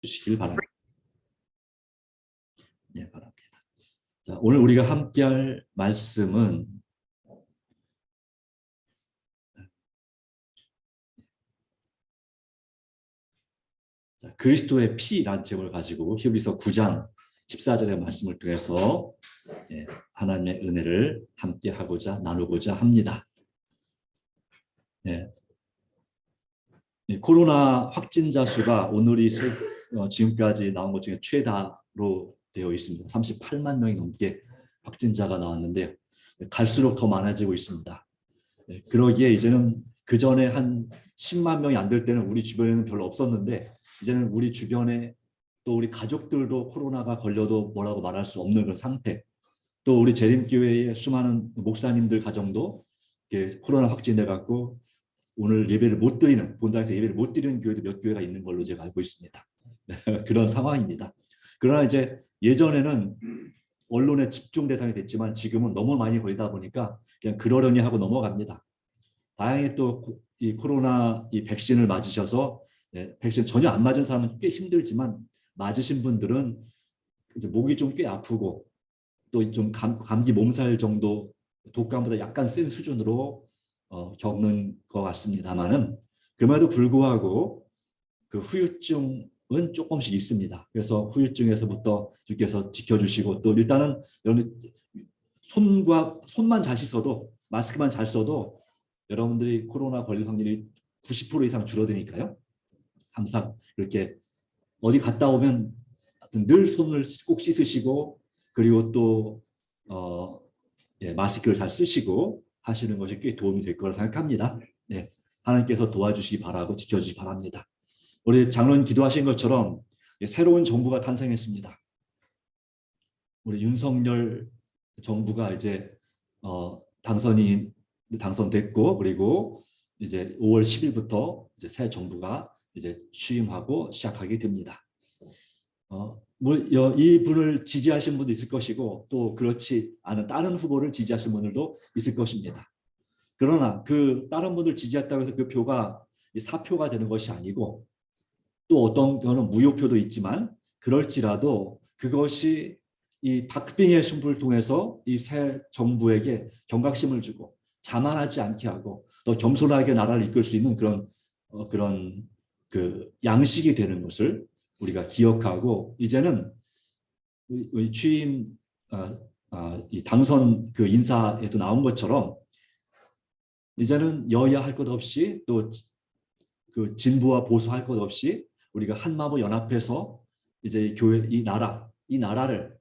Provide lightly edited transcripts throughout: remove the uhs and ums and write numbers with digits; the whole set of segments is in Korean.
주시길 바랍니다. 네, 바랍니다. 자, 오늘 우리가 함께할 말씀은 그리스도의 피라는 제목을 가지고 히브리서 9장 14절의 말씀을 통해서 하나님의 은혜를 함께 하고자 나누고자 합니다. 코로나 확진자 수가 오늘이 지금까지 나온 것 중에 최다로 되어 있습니다. 38만 명이 넘게 확진자가 나왔는데 갈수록 더 많아지고 있습니다. 그러기에 이제는 그 전에 한 10만 명이 안 될 때는 우리 주변에는 별로 없었는데 이제는 우리 주변에 또 우리 가족들도 코로나가 걸려도 뭐라고 말할 수 없는 그런 상태. 또 우리 재림교회의 수많은 목사님들 가정도 코로나 확진돼 갖고 오늘 예배를 못 드리는, 본당에서 예배를 못 드리는 교회도 몇 교회가 있는 걸로 제가 알고 있습니다. 그런 상황입니다. 그러나 이제 예전에는 언론의 집중 대상이 됐지만 지금은 너무 많이 걸리다 보니까 그냥 그러려니 하고 넘어갑니다. 다행히 또 이 코로나 이 백신을 맞으셔서 백신 전혀 안 맞은 사람은 꽤 힘들지만 맞으신 분들은 이제 목이 좀 꽤 아프고 또 좀 감기 몸살 정도 독감보다 약간 센 수준으로 겪는 것 같습니다만은 그럼에도 불구하고 그 후유증은 조금씩 있습니다. 그래서 후유증에서부터 주께서 지켜주시고 또 일단은 손만 잘 씻어도 마스크만 잘 써도 여러분들이 코로나 걸릴 확률이 90% 이상 줄어드니까요. 항상 이렇게 어디 갔다 오면 늘 손을 꼭 씻으시고 그리고 또 마스크를 잘 쓰시고 하시는 것이 꽤 도움이 될 거라 생각합니다. 하나님께서 도와주시기 바라고 지켜주시기 바랍니다. 우리 장로님 기도하신 것처럼 새로운 정부가 탄생했습니다. 우리 윤석열 정부가 이제 당선됐고 그리고 이제 5월 10일부터 이제 새 정부가 이제 취임하고 시작하게 됩니다. 이 분을 지지하신 분도 있을 것이고 또 그렇지 않은 다른 후보를 지지하신 분들도 있을 것입니다. 그러나 그 다른 분들 지지했다고 해서 그 표가 사표가 되는 것이 아니고 또 어떤 경우는 무효표도 있지만 그럴지라도 그것이 이 박빙의 승부를 통해서 이 새 정부에게 경각심을 주고 자만하지 않게 하고 또 겸손하게 나라를 이끌 수 있는 그런 그 양식이 되는 것을 우리가 기억하고 이제는 우리 취임 이 당선 그 인사에도 나온 것처럼 이제는 여야 할 것 없이 또 그 진보와 보수 할 것 없이 우리가 한 마음으로 연합해서 이제 이 나라를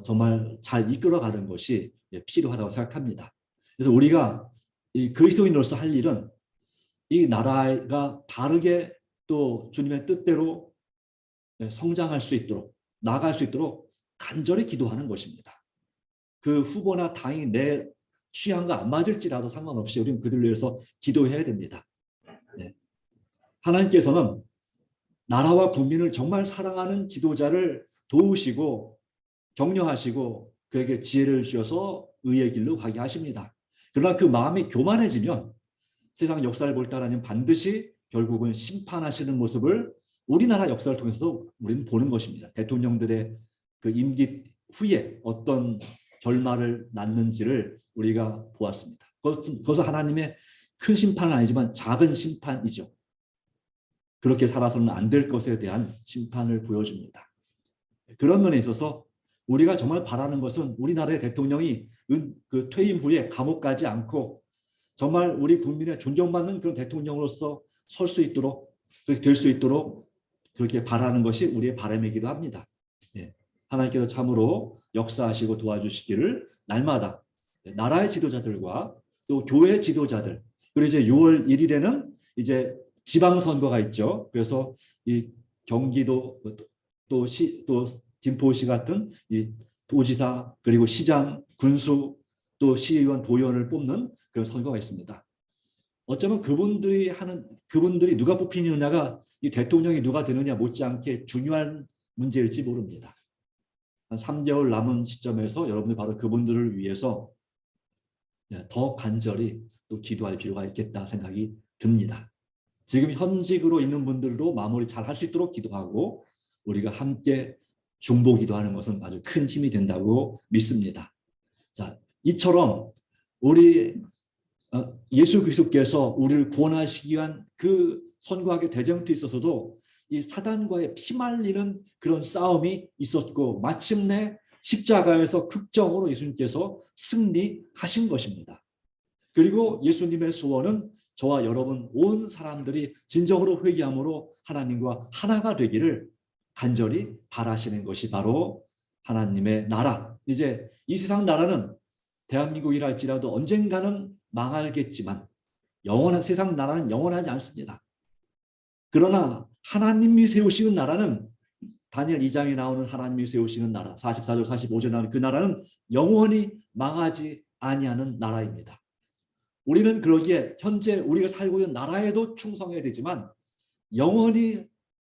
정말 잘 이끌어가는 것이 필요하다고 생각합니다. 그래서 우리가 이 그리스도인으로서 할 일은 이 나라가 바르게 또 주님의 뜻대로 성장할 수 있도록 나아갈 수 있도록 간절히 기도하는 것입니다. 그 후보나 당이 내 취향과 안 맞을지라도 상관없이 우리는 그들을 위해서 기도해야 됩니다. 하나님께서는 나라와 국민을 정말 사랑하는 지도자를 도우시고 격려하시고 그에게 지혜를 주셔서 의의 길로 가게 하십니다. 그러나 그 마음이 교만해지면 세상 역사를 볼 때 하나님 반드시 결국은 심판하시는 모습을 우리나라 역사를 통해서도 우리는 보는 것입니다. 대통령들의 그 임기 후에 어떤 결말을 낳는지를 우리가 보았습니다. 그것은 하나님의 큰 심판은 아니지만 작은 심판이죠. 그렇게 살아서는 안 될 것에 대한 심판을 보여줍니다. 그런 면에 있어서 우리가 정말 바라는 것은 우리나라의 대통령이 그 퇴임 후에 감옥 가지 않고 정말 우리 국민의 존경받는 그런 대통령으로서 설 수 있도록 될 수 있도록 그렇게 바라는 것이 우리의 바람이기도 합니다. 하나님께서 참으로 역사하시고 도와주시기를 날마다 나라의 지도자들과 또 교회 지도자들 그리고 이제 6월 1일에는 이제 지방선거가 있죠. 그래서 이 경기도 또 김포시 같은 이 도지사 그리고 시장, 군수 또 시의원, 도의원을 뽑는 그런 선거가 있습니다. 어쩌면 그분들이 누가 뽑히느냐가 이 대통령이 누가 되느냐 못지않게 중요한 문제일지 모릅니다. 한 3개월 남은 시점에서 여러분들 바로 그분들을 위해서 더 간절히 또 기도할 필요가 있겠다 생각이 듭니다. 지금 현직으로 있는 분들도 마무리 잘 할 수 있도록 기도하고 우리가 함께 중보기도 하는 것은 아주 큰 힘이 된다고 믿습니다. 자, 이처럼 우리 예수 그리스도께서 우리를 구원하시기 위한 그 선과학의 대쟁투에 있어서도 이 사단과의 피말리는 그런 싸움이 있었고 마침내 십자가에서 극적으로 예수님께서 승리하신 것입니다. 그리고 예수님의 소원은 저와 여러분 온 사람들이 진정으로 회개함으로 하나님과 하나가 되기를 간절히 바라시는 것이 바로 하나님의 나라. 이제 이 세상 나라는 대한민국이랄지라도 언젠가는 망하겠지만 영원한 세상 나라는 영원하지 않습니다. 그러나 하나님이 세우시는 나라는 다니엘 2장에 나오는 하나님이 세우시는 나라 44절 45절 나오는 그 나라는 영원히 망하지 아니하는 나라입니다. 우리는 그러기에 현재 우리가 살고 있는 나라에도 충성해야 되지만 영원히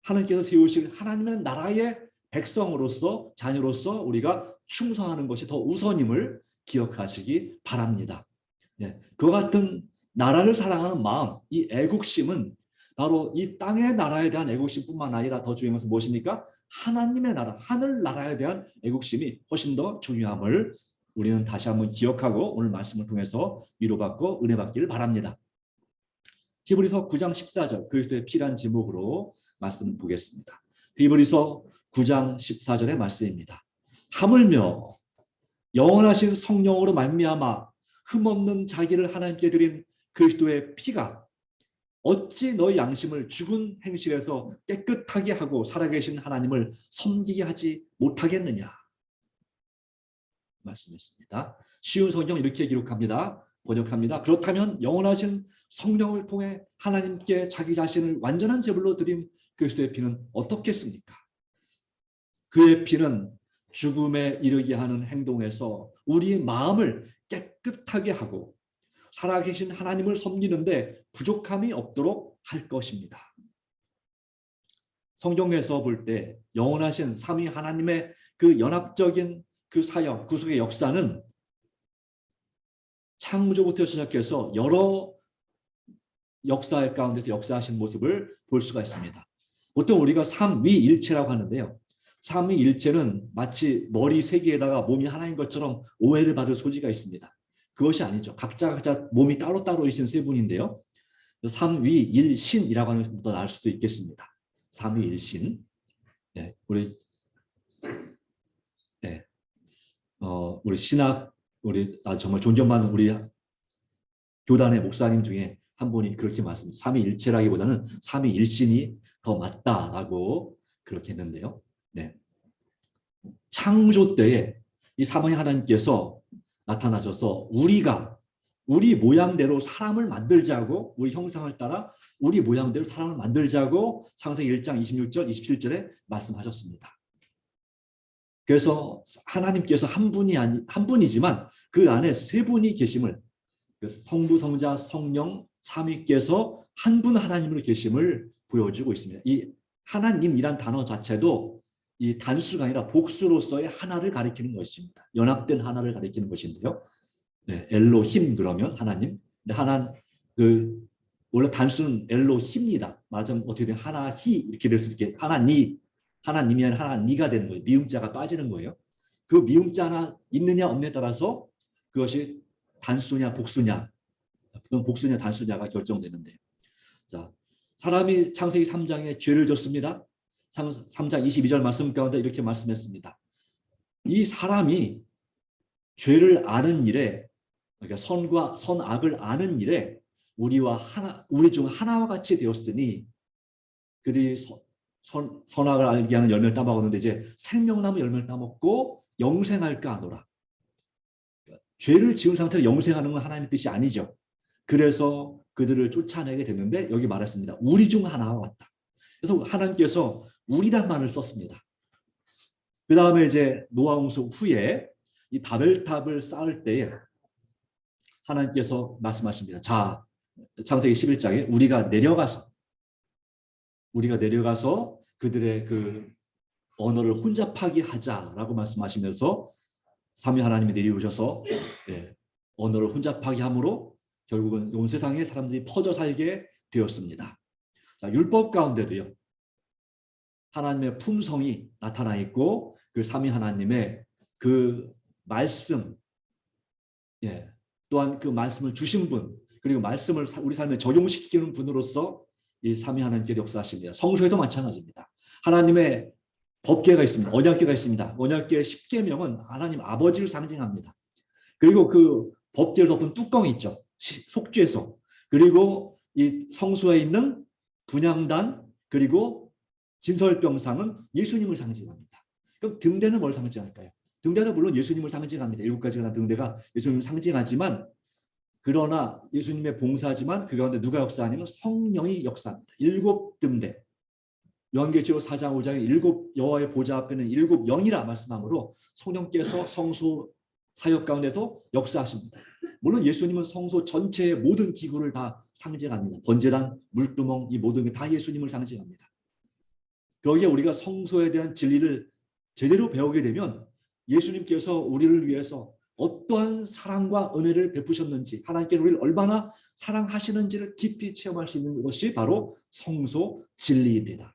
하나님께서 세우실 하나님의 나라의 백성으로서 자녀로서 우리가 충성하는 것이 더 우선임을 기억하시기 바랍니다. 예, 그와 같은 나라를 사랑하는 마음, 이 애국심은 바로 이 땅의 나라에 대한 애국심뿐만 아니라 더 중요한 것은 무엇입니까? 하나님의 나라, 하늘 나라에 대한 애국심이 훨씬 더 중요함을 우리는 다시 한번 기억하고 오늘 말씀을 통해서 위로받고 은혜받기를 바랍니다. 히브리서 9장 14절 그리스도의 피란 제목으로 말씀을 보겠습니다. 히브리서 9장 14절의 말씀입니다. 하물며 영원하신 성령으로 말미암아 흠없는 자기를 하나님께 드린 그리스도의 피가 어찌 너희 양심을 죽은 행실에서 깨끗하게 하고 살아계신 하나님을 섬기게 하지 못하겠느냐 말씀했습니다. 쉬운 성경 이렇게 기록합니다. 번역합니다. 그렇다면 영원하신 성령을 통해 하나님께 자기 자신을 완전한 제물로 드린 그리스도의 피는 어떻겠습니까? 그의 피는 죽음에 이르게 하는 행동에서 우리의 마음을 깨끗하게 하고 살아계신 하나님을 섬기는데 부족함이 없도록 할 것입니다. 성경에서 볼 때 영원하신 삼위 하나님의 그 연합적인 그 사역, 구속의 역사는 창조부터 시작해서 여러 역사 가운데서 역사하신 모습을 볼 수가 있습니다. 보통 우리가 삼위일체라고 하는데요. 삼위일체는 마치 머리 세 개에다가 몸이 하나인 것처럼 오해를 받을 소지가 있습니다. 그것이 아니죠. 각자 몸이 따로따로 있는 세 분인데요. 삼위일신이라고 하는 것보다 나을 수도 있겠습니다. 삼위일신. 네, 우리 신학 우리 정말 존경받는 우리 교단의 목사님 중에 한 분이 그렇게 말씀합니다. 삼위일체라기보다는 삼위일신이 더 맞다라고 그렇게 했는데요. 네. 창조 때에 이 삼위 하나님께서 나타나셔서 우리 모양대로 사람을 만들자고 우리 형상을 따라 우리 모양대로 사람을 만들자고 창세기 1장 26절 27절에 말씀하셨습니다. 그래서 하나님께서 한 분이지만 그 안에 세 분이 계심을 성부 성자 성령 삼위께서 한 분 하나님으로 계심을 보여주고 있습니다. 이 하나님이란 단어 자체도 이 단수가 아니라 복수로서의 하나를 가리키는 것입니다. 연합된 하나를 가리키는 것인데요. 네, 엘로힘 그러면 하나님. 근데 원래 단수는 엘로힘이다. 맞으면 어떻게 되면 하나히 이렇게 될 수 있게 하나님이 아니라 하나니가 되는 거예요. 미음자가 빠지는 거예요. 그 미음자 하나 있느냐 없느냐에 따라서 그것이 단수냐 복수냐, 복수냐 단수냐가 결정되는데요. 자, 사람이 창세기 3장에 죄를 졌습니다. 3장 22절 말씀 가운데 이렇게 말씀했습니다. 이 사람이 죄를 아는 일에, 그러니까 선과 선악을 아는 일에 우리 중 하나와 같이 되었으니 그들이 선악을 알게 하는 열매를 따먹었는데 이제 생명나무 열매를 따먹고 영생할까 하노라. 죄를 지은 상태로 영생하는 건 하나님의 뜻이 아니죠. 그래서 그들을 쫓아내게 됐는데 여기 말했습니다. 우리 중 하나와 같다. 그래서 하나님께서 우리란 말을 썼습니다. 그 다음에 이제 노아 홍수 후에 이 바벨탑을 쌓을 때에 하나님께서 말씀하십니다. 자, 창세기 11장에 우리가 내려가서 그들의 그 언어를 혼잡하게 하자라고 말씀하시면서 삼위 하나님이 내려오셔서 언어를 혼잡하게 함으로 결국은 온 세상에 사람들이 퍼져 살게 되었습니다. 자, 율법 가운데도요. 하나님의 품성이 나타나 있고 그 삼위 하나님의 그 말씀, 예, 또한 그 말씀을 주신 분, 그리고 말씀을 우리 삶에 적용시키는 분으로서 이 삼위 하나님께서 역사하십니다. 성소에도 마찬가지입니다. 하나님의 법궤가 있습니다. 언약궤가 있습니다. 언약궤의 10계명은 하나님 아버지를 상징합니다. 그리고 그 법궤를 덮은 뚜껑이 있죠. 속죄소. 그리고 이 성소에 있는 분향단 그리고 진설병상은 예수님을 상징합니다. 그럼 등대는 뭘 상징할까요? 등대도 물론 예수님을 상징합니다. 7가지가 등대가 예수님을 상징하지만 그러나 예수님의 봉사지만 그 가운데 누가 역사하냐면 성령이 역사합니다. 7등대. 요한계시록 4장 5장에 7 여호와의 보좌 앞에는 7 영이라 말씀하므로 성령께서 성소 사역 가운데도 역사하십니다. 물론 예수님은 성소 전체의 모든 기구를 다 상징합니다. 번제단, 물두멍 이 모든 게 다 예수님을 상징합니다. 거기에 우리가 성소에 대한 진리를 제대로 배우게 되면 예수님께서 우리를 위해서 어떠한 사랑과 은혜를 베푸셨는지 하나님께서 우리를 얼마나 사랑하시는지를 깊이 체험할 수 있는 것이 바로 성소 진리입니다.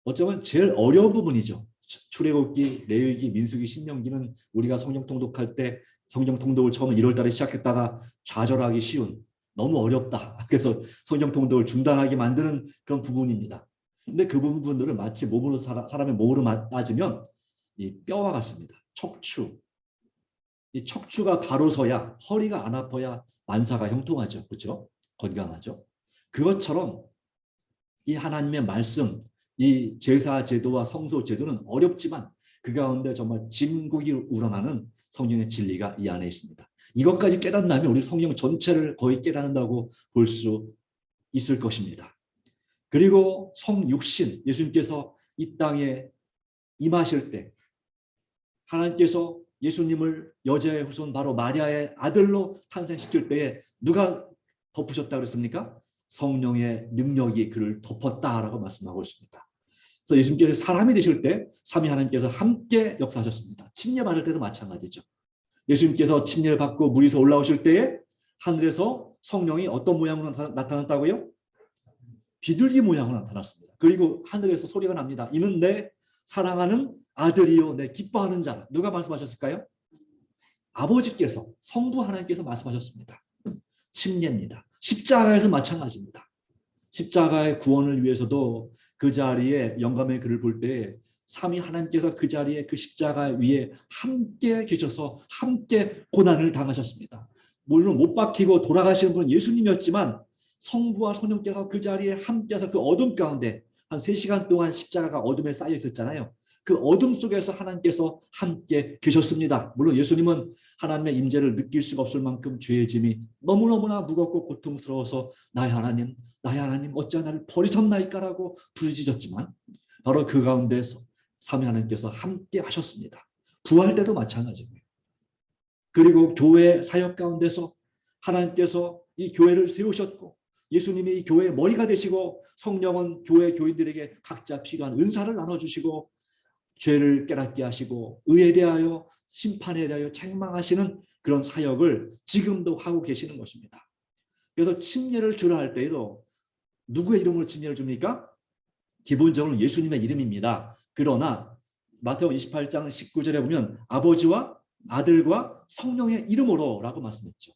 어쩌면 제일 어려운 부분이죠. 출애굽기, 레위기, 민수기, 신명기는 우리가 성경 통독할 때 성경 통독을 처음에 1월 달에 시작했다가 좌절하기 쉬운 너무 어렵다. 그래서 성경 통독을 중단하게 만드는 그런 부분입니다. 근데 그 부분들은 마치 몸으로 사람의 몸으로 따지면 이 뼈와 같습니다. 척추. 이 척추가 바로 서야 허리가 안 아파야 만사가 형통하죠. 그렇죠? 건강하죠. 그것처럼 이 하나님의 말씀, 이 제사 제도와 성소 제도는 어렵지만 그 가운데 정말 진국이 우러나는 성령의 진리가 이 안에 있습니다. 이것까지 깨닫는다면 우리 성경 전체를 거의 깨닫는다고 볼 수 있을 것입니다. 그리고 성육신, 예수님께서 이 땅에 임하실 때 하나님께서 예수님을 여자의 후손 바로 마리아의 아들로 탄생시킬 때에 누가 덮으셨다고 그랬습니까? 성령의 능력이 그를 덮었다라고 말씀하고 있습니다. 그래서 예수님께서 사람이 되실 때 삼위 하나님께서 함께 역사하셨습니다. 침례 받을 때도 마찬가지죠. 예수님께서 침례를 받고 물에서 올라오실 때에 하늘에서 성령이 어떤 모양으로 나타났다고요? 비둘기 모양으로 나타났습니다. 그리고 하늘에서 소리가 납니다. 이는 내 사랑하는 아들이요 내 기뻐하는 자. 누가 말씀하셨을까요? 아버지께서, 성부 하나님께서 말씀하셨습니다. 침례입니다. 십자가에서 마찬가지입니다. 십자가의 구원을 위해서도 그 자리에 영감의 글을 볼 때 삼위 하나님께서 그 자리에 그 십자가 위에 함께 계셔서 함께 고난을 당하셨습니다. 물론 못 박히고 돌아가시는 분은 예수님이었지만 성부와 성령께서 그 자리에 함께해서 그 어둠 가운데 한 3시간 동안 십자가가 어둠에 쌓여 있었잖아요. 그 어둠 속에서 하나님께서 함께 계셨습니다. 물론 예수님은 하나님의 임재를 느낄 수가 없을 만큼 죄의 짐이 너무너무나 무겁고 고통스러워서 나의 하나님 어찌 나를 버리셨나이까라고 부르짖었지만 바로 그 가운데서 삼위 하나님께서 함께 하셨습니다. 부활 때도 마찬가지고요. 그리고 교회 사역 가운데서 하나님께서 이 교회를 세우셨고 예수님이 이 교회의 머리가 되시고 성령은 교회 교인들에게 각자 필요한 은사를 나눠주시고 죄를 깨닫게 하시고 의에 대하여 심판에 대하여 책망하시는 그런 사역을 지금도 하고 계시는 것입니다. 그래서 침례를 주라 할 때에도 누구의 이름으로 침례를 줍니까? 기본적으로 예수님의 이름입니다. 그러나 마태복음 28장 19절에 보면 아버지와 아들과 성령의 이름으로 라고 말씀했죠.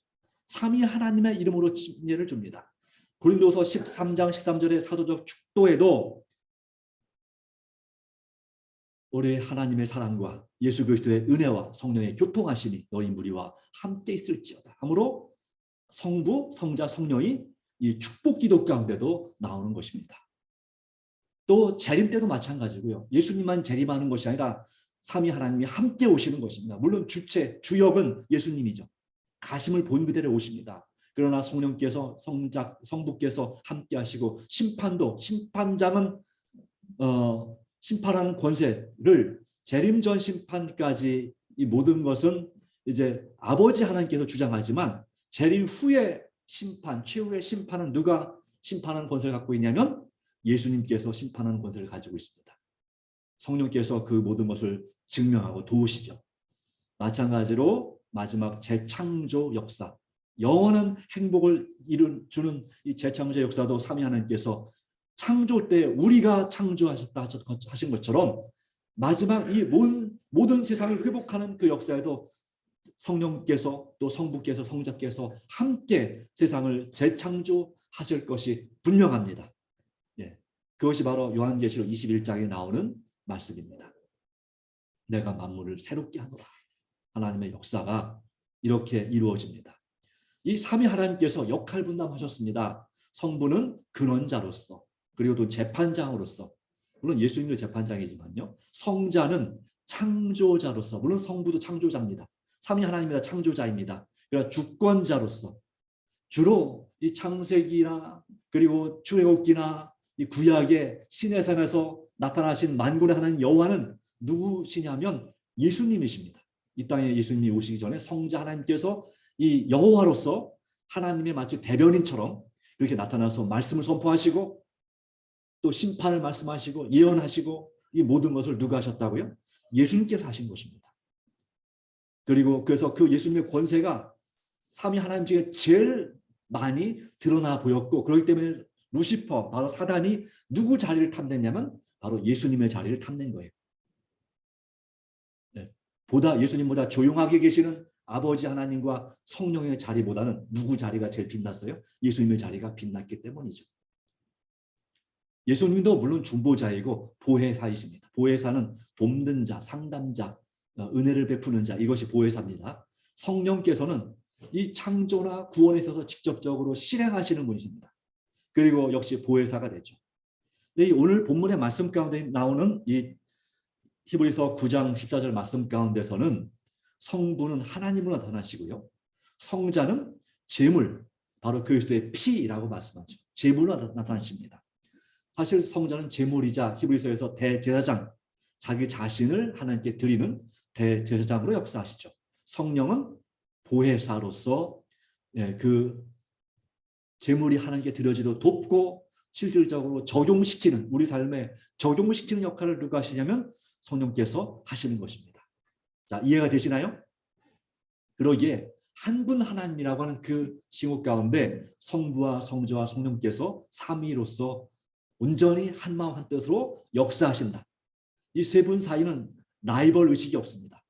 삼위 하나님의 이름으로 침례를 줍니다. 고린도서 13장 13절의 사도적 축도에도 우리 하나님의 사랑과 예수 그리스도의 은혜와 성령의 교통하심이 너희 무리와 함께 있을지어다 하므로 성부, 성자, 성령이 이 축복 기도 가운데도 나오는 것입니다. 또 재림 때도 마찬가지고요. 예수님만 재림하는 것이 아니라 삼위 하나님이 함께 오시는 것입니다. 물론 주체, 주역은 예수님이죠. 가심을 본 그대로 오십니다. 그러나 성령께서 성부께서 함께 하시고 심판도 심판장은 심판하는 권세를 재림 전 심판까지 이 모든 것은 이제 아버지 하나님께서 주장하지만 재림 후의 심판, 최후의 심판은 누가 심판하는 권세를 갖고 있냐면 예수님께서 심판하는 권세를 가지고 있습니다. 성령께서 그 모든 것을 증명하고 도우시죠. 마찬가지로 마지막 재창조 역사, 영원한 행복을 주는 이 재창조 역사도 삼위 하나님께서 창조 때 우리가 창조하셨다 하신 것처럼 마지막 이 모든 세상을 회복하는 그 역사에도 성령께서 또 성부께서 성자께서 함께 세상을 재창조하실 것이 분명합니다. 예, 그것이 바로 요한계시록 21장에 나오는 말씀입니다. 내가 만물을 새롭게 하노라. 하나님의 역사가 이렇게 이루어집니다. 이 삼위 하나님께서 역할 분담하셨습니다. 성부는 근원자로서, 그리고 또 재판장으로서, 물론 예수님도 재판장이지만요, 성자는 창조자로서, 물론 성부도 창조자입니다. 삼위 하나님이다 창조자입니다. 그러니까 주권자로서 주로 이 창세기나 그리고 출애굽기나 이 구약의 신의 산에서 나타나신 만군의 하나님 여호와는 누구시냐면 예수님이십니다. 이 땅에 예수님이 오시기 전에 성자 하나님께서 이 여호와로서 하나님의 마치 대변인처럼 그렇게 나타나서 말씀을 선포하시고 또 심판을 말씀하시고 예언하시고 이 모든 것을 누가 하셨다고요? 예수님께서 하신 것입니다. 그리고 그래서 그 예수님의 권세가 삼위 하나님 중에 제일 많이 드러나 보였고, 그렇기 때문에 루시퍼, 바로 사단이 누구 자리를 탐냈냐면 바로 예수님의 자리를 탐낸 거예요. 네. 예수님보다 조용하게 계시는 아버지 하나님과 성령의 자리보다는 누구 자리가 제일 빛났어요? 예수님의 자리가 빛났기 때문이죠. 예수님도 물론 중보자이고 보혜사이십니다. 보혜사는 돕는 자, 상담자, 은혜를 베푸는 자, 이것이 보혜사입니다. 성령께서는 이 창조나 구원에 있어서 직접적으로 실행하시는 분이십니다. 그리고 역시 보혜사가 되죠. 근데 오늘 본문의 말씀 가운데 나오는 이 히브리서 9장 14절 말씀 가운데서는 성부는 하나님으로 나타나시고요, 성자는 제물, 바로 그리스도의 피라고 말씀하죠. 제물로 나타나십니다. 사실 성자는 제물이자 히브리서에서 대제사장, 자기 자신을 하나님께 드리는 대제사장으로 역사하시죠. 성령은 보혜사로서 그 제물이 하나님께 드려지도록 돕고 실질적으로 적용시키는, 우리 삶에 적용시키는 역할을 누가 하시냐면 성령께서 하시는 것입니다. 자, 이해가 되시나요? 그러기에 한 분 하나님이라고 하는 그 징후 가운데 성부와 성자와 성령께서 삼위로서 온전히 한 마음 한 뜻으로 역사하신다. 이 세 분 사이는 라이벌 의식이 없습니다.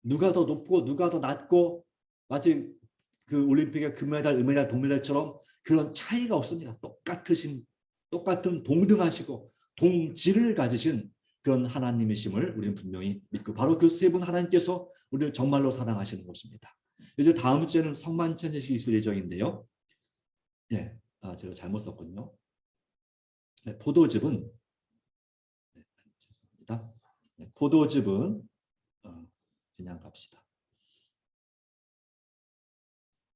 누가 더 높고 누가 더 낮고 마치 그 올림픽의 금메달, 은메달, 동메달처럼 그런 차이가 없습니다. 똑같은 동등하시고 동질을 가지신 그런 하나님이심을 우리는 분명히 믿고, 바로 그 세 분 하나님께서 우리를 정말로 사랑하시는 것입니다. 이제 다음 주에는 성만찬제식이 있을 예정인데요. 예, 제가 잘못 썼군요. 네, 포도즙은 죄송합니다. 네, 포도즙은 그냥 갑시다.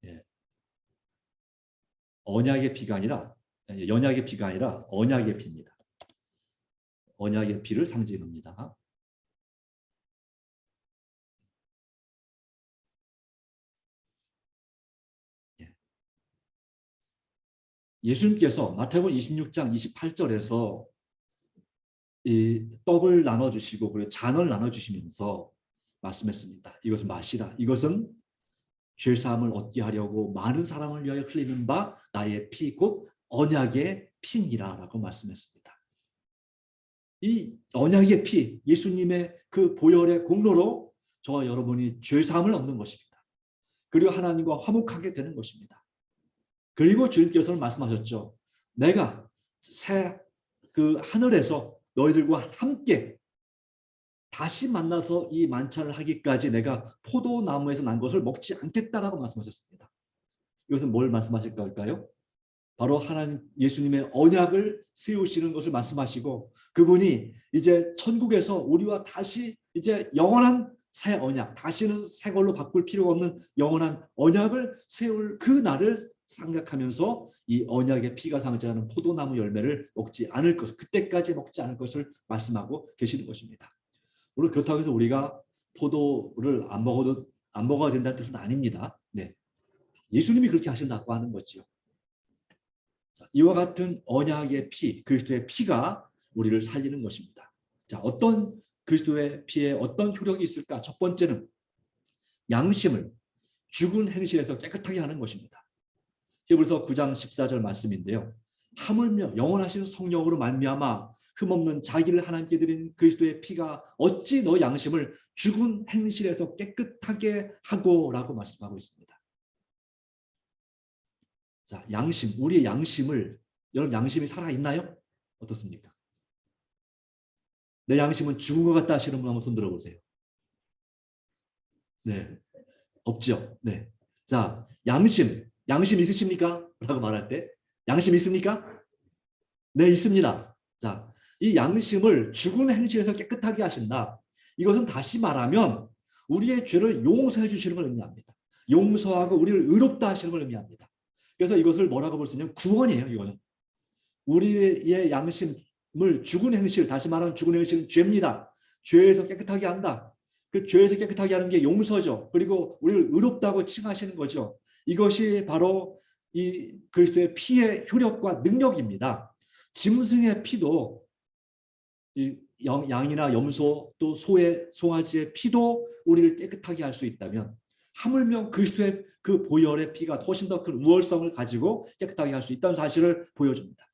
예. 언약의 피가 아니라, 연약의 피가 아니라 언약의 피입니다. 언약의 피를 상징합니다. 예. 예수님께서 마태복음 26장 28절에서 이 떡을 나눠주시고 그리고 잔을 나눠주시면서 말씀했습니다. 이것을 마시라. 이것은 죄사함을 얻게 하려고 많은 사람을 위하여 흘리는 바 나의 피 곧 언약의 피니라 라고 말씀했습니다. 이 언약의 피, 예수님의 그 보혈의 공로로 저와 여러분이 죄사함을 얻는 것입니다. 그리고 하나님과 화목하게 되는 것입니다. 그리고 주님께서는 말씀하셨죠. 내가 새 그 하늘에서 너희들과 함께 다시 만나서 이 만찬을 하기까지 내가 포도나무에서 난 것을 먹지 않겠다라고 말씀하셨습니다. 이것은 뭘 말씀하실 걸까요? 바로 하나님 예수님의 언약을 세우시는 것을 말씀하시고, 그분이 이제 천국에서 우리와 다시 이제 영원한 새 언약, 다시는 새 걸로 바꿀 필요가 없는 영원한 언약을 세울 그 날을 생각하면서 이 언약의 피가 상징하는 포도나무 열매를 먹지 않을 것, 그때까지 먹지 않을 것을 말씀하고 계시는 것입니다. 물론 그렇다고 해서 우리가 포도를 안 먹어야 된다는 뜻은 아닙니다. 네, 예수님이 그렇게 하신다고 하는 거죠. 이와 같은 언약의 피, 그리스도의 피가 우리를 살리는 것입니다. 자, 어떤 그리스도의 피에 어떤 효력이 있을까? 첫 번째는 양심을 죽은 행실에서 깨끗하게 하는 것입니다. 히브리서 9장 14절 말씀인데요. 하물며 영원하신 성령으로 말미암아 흠없는 자기를 하나님께 드린 그리스도의 피가 어찌 너 양심을 죽은 행실에서 깨끗하게 하고라고 말씀하고 있습니다. 자, 양심, 우리의 양심을, 여러분 양심이 살아있나요? 어떻습니까? 내 양심은 죽은 것 같다 하시는 분 한번 손 들어보세요. 네, 없죠. 네. 자, 양심 있으십니까? 라고 말할 때 양심 있습니까? 네, 있습니다. 자, 이 양심을 죽은 행실에서 깨끗하게 하신다. 이것은 다시 말하면 우리의 죄를 용서해 주시는 걸 의미합니다. 용서하고 우리를 의롭다 하시는 걸 의미합니다. 그래서 이것을 뭐라고 볼 수 있냐면 구원이에요. 이거는 우리의 양심을 죽은 행실, 다시 말하면 죽은 행실은 죄입니다. 죄에서 깨끗하게 한다. 그 죄에서 깨끗하게 하는 게 용서죠. 그리고 우리를 의롭다고 칭하시는 거죠. 이것이 바로 이 그리스도의 피의 효력과 능력입니다. 짐승의 피도 이 양이나 염소 또 소의 송아지의 피도 우리를 깨끗하게 할 수 있다면 하물며 그리스도의 그 보혈의 피가 훨씬 더 큰 우월성을 가지고 깨끗하게 할 수 있다는 사실을 보여줍니다.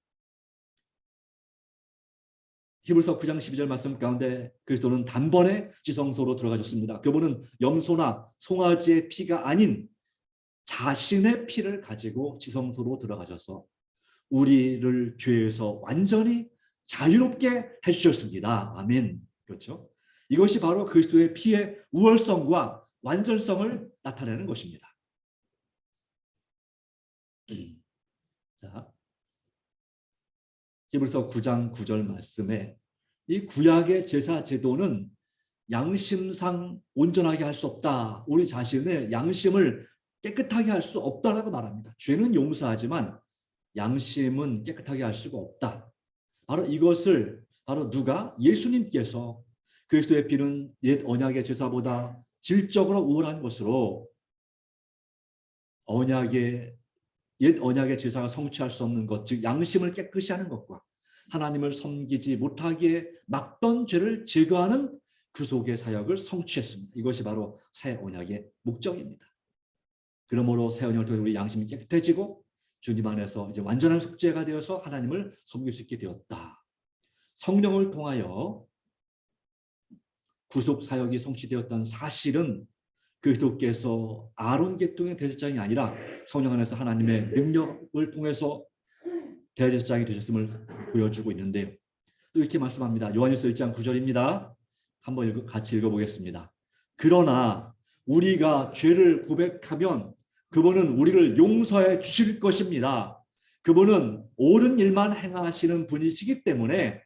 히브리서 9장 12절 말씀 가운데 그리스도는 단번에 지성소로 들어가셨습니다. 그분은 염소나 송아지의 피가 아닌 자신의 피를 가지고 지성소로 들어가셔서 우리를 죄에서 완전히 자유롭게 해주셨습니다. 아멘. 그렇죠? 이것이 바로 그리스도의 피의 우월성과 완전성을 나타내는 것입니다. 자, 히브리서 9장 9절 말씀에 이 구약의 제사 제도는 양심상 온전하게 할 수 없다. 우리 자신의 양심을 깨끗하게 할 수 없다라고 말합니다. 죄는 용서하지만 양심은 깨끗하게 할 수가 없다. 바로 이것을 바로 누가? 예수님께서 그리스도의 피는 옛 언약의 제사보다 질적으로 우월한 것으로 옛 언약의 제사가 성취할 수 없는 것, 즉 양심을 깨끗이 하는 것과 하나님을 섬기지 못하게 막던 죄를 제거하는 구속의 사역을 성취했습니다. 이것이 바로 새 언약의 목적입니다. 그러므로 새 언약을 통해 우리 양심이 깨끗해지고 주님 안에서 이제 완전한 속죄가 되어서 하나님을 섬길 수 있게 되었다. 성령을 통하여 구속 사역이 성취되었던 사실은 그리스도께서 아론 계통의 대제사장이 아니라 성령 안에서 하나님의 능력을 통해서 대제사장이 되셨음을 보여주고 있는데요. 또 이렇게 말씀합니다. 요한일서 1장 9절입니다. 한번 같이 읽어보겠습니다. 그러나 우리가 죄를 고백하면 그분은 우리를 용서해 주실 것입니다. 그분은 옳은 일만 행하시는 분이시기 때문에